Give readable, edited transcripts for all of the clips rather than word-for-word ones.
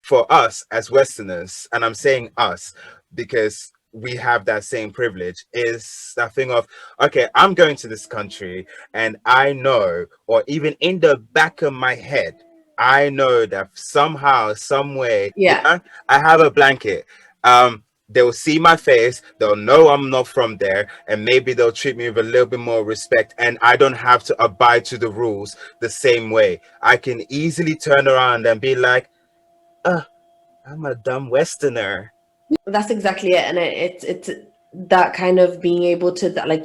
for us as Westerners, and I'm saying us because we have that same privilege, is that thing of, okay, I'm going to this country and I know, or even in the back of my head, I know that somehow, some way, Yeah. yeah, I have a blanket. They'll see my face, they'll know I'm not from there, and maybe they'll treat me with a little bit more respect, and I don't have to abide to the rules the same way. I can easily turn around and be like, uh, I'm a dumb Westerner. That's exactly it. And it's that kind of being able to, that, like,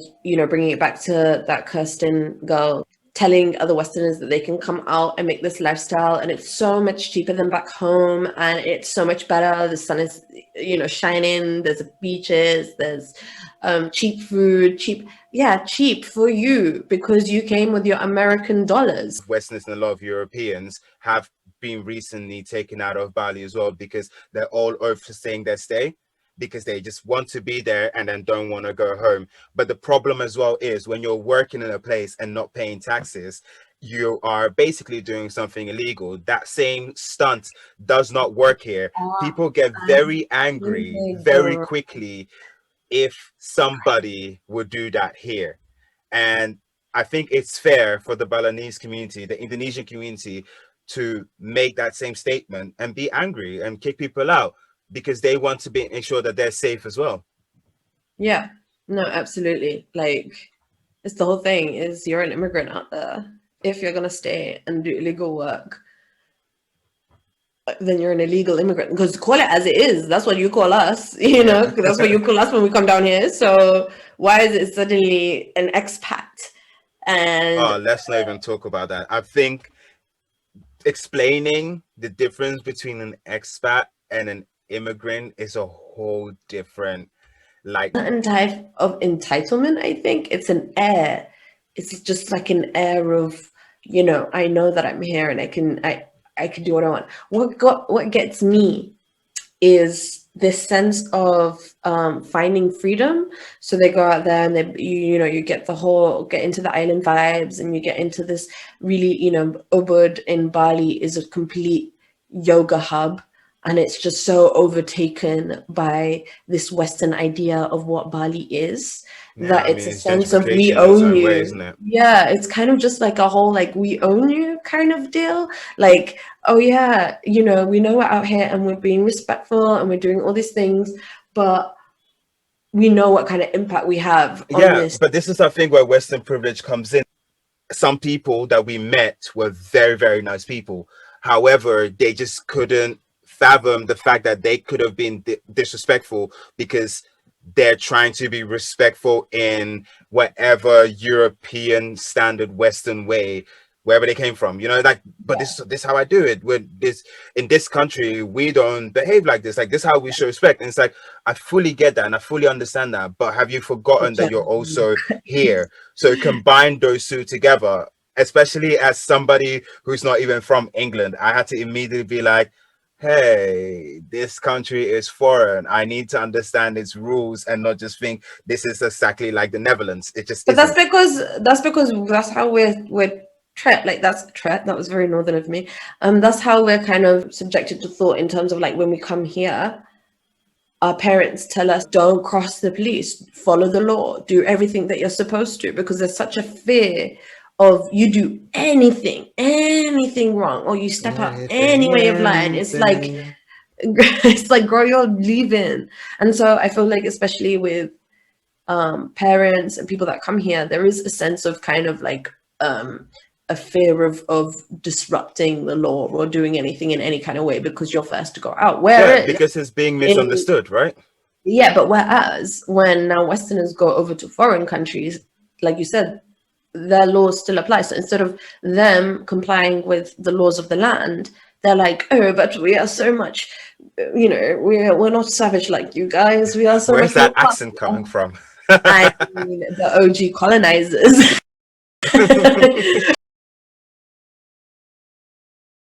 bringing it back to that Kirsten girl, telling other Westerners that they can come out and make this lifestyle, and it's so much cheaper than back home, and it's so much better. The sun is, shining. There's beaches. There's cheap food, cheap for you because you came with your American dollars. Westerners and a lot of Europeans have been recently taken out of Bali as well, because they're all overstaying their stay, because they just want to be there and then don't want to go home. But the problem as well is, when you're working in a place and not paying taxes, you are basically doing something illegal. That same stunt does not work here. People get very angry very quickly if somebody would do that here. And I think it's fair for the Balinese community, the Indonesian community, to make that same statement and be angry and kick people out, because they want to make sure that they're safe as well. Yeah, no, absolutely. Like, it's the whole thing is, you're an immigrant out there. If you're going to stay and do illegal work, then you're an illegal immigrant, because call it as it is. That's what you call us, that's what you call us when we come down here. So why is it suddenly an expat? And let's not even talk about that. I think explaining the difference between an expat and an immigrant is a whole different, like, type of entitlement. I think it's an air. It's just like an air of, I know that I'm here and I can do what I want. What gets me is this sense of finding freedom. So they go out there and you get into the island vibes, and you get into this really, Ubud in Bali is a complete yoga hub. And it's just so overtaken by this Western idea of what Bali is, that it's a sense of we own you. Way, isn't it? Yeah, it's kind of just like a whole, like, we own you kind of deal. Like, oh yeah, we know we're out here and we're being respectful and we're doing all these things, but we know what kind of impact we have on this. But this is the thing where Western privilege comes in. Some people that we met were very, very nice people. However, they just couldn't fathom the fact that they could have been disrespectful, because they're trying to be respectful in whatever European standard Western way, wherever they came from, but this is how I do it. In this country, we don't behave like this. Like, this is how we show respect. And it's like, I fully get that and I fully understand that, but have you forgotten that you're also here? So combine those two together, especially as somebody who's not even from England. I had to immediately be like, hey, this country is foreign. I need to understand its rules and not just think this is exactly like the Netherlands. It just but isn't. that's because that's how we're treat. Like, that was very northern of me. That's how we're kind of subjected to thought, in terms of, like, when we come here, our parents tell us, don't cross the police, follow the law, do everything that you're supposed to, because there's such a fear of, you do anything wrong, or you step out any way of line, it's like, girl, you're leaving. And so I feel like, especially with parents and people that come here, there is a sense of kind of like a fear of disrupting the law or doing anything in any kind of way, because you're first to go out. Because it's being misunderstood, right? Yeah, but whereas when now Westerners go over to foreign countries, like you said, their laws still apply. So instead of them complying with the laws of the land, they're like, oh, but we are so much, we're not savage like you guys. We are so Where's much that accent coming from? I mean, the OG colonizers.